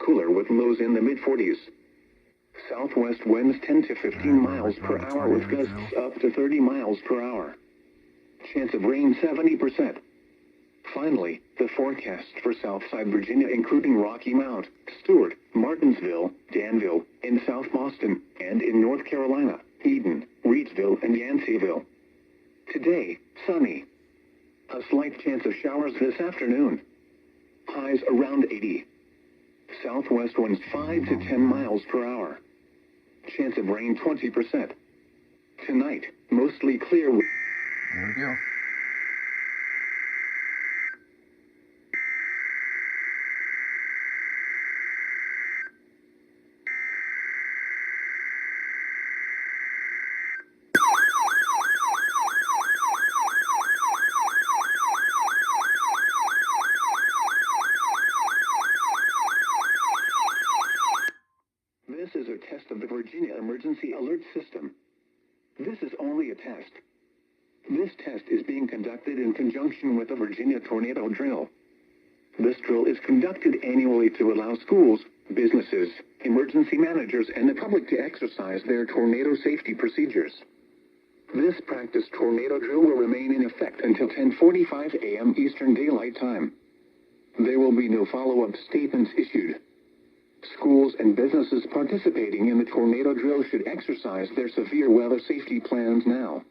cooler with lows in the mid-40s. Southwest winds 10 to 15 miles per hour with gusts up to 30 miles per hour. Chance of rain 70%. Finally, the forecast for Southside Virginia including Rocky Mount, Stewart, Martinsville, Danville, in South Boston, and in North Carolina, Eden, Reidsville, and Yanceyville. Today, sunny. A slight chance of showers this afternoon. Highs around 80. Southwest winds 5 to 10 miles per hour. Chance of rain 20%. Tonight, mostly clear. There we go. This is a test of the Virginia Emergency Alert System. This is only a test. This test is being conducted in conjunction with the Virginia Tornado Drill. This drill is conducted annually to allow schools, businesses, emergency managers, and the public to exercise their tornado safety procedures. This practice tornado drill will remain in effect until 10:45 a.m. Eastern Daylight Time. There will be no follow-up statements issued. Schools and businesses participating in the tornado drill should exercise their severe weather safety plans now.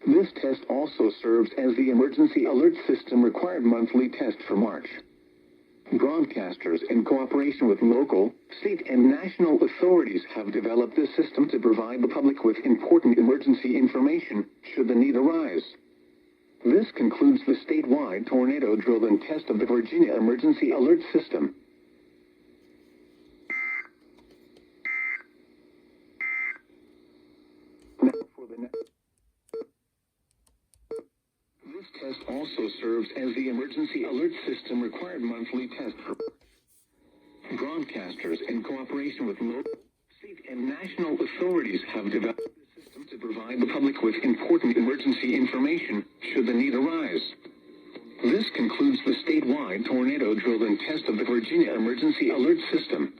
This test also serves as the Emergency Alert System required monthly test for March. Broadcasters, in cooperation with local, state, and national authorities, have developed this system to provide the public with important emergency information should the need arise. This concludes the statewide tornado drill and test of the Virginia Emergency Alert System. Now for the next. This test also serves as the Emergency Alert System required monthly test for broadcasters, in cooperation with local, state, and national authorities, have developed the system to provide the public with important emergency information should the need arise. This concludes the statewide tornado drill and test of the Virginia Emergency Alert System.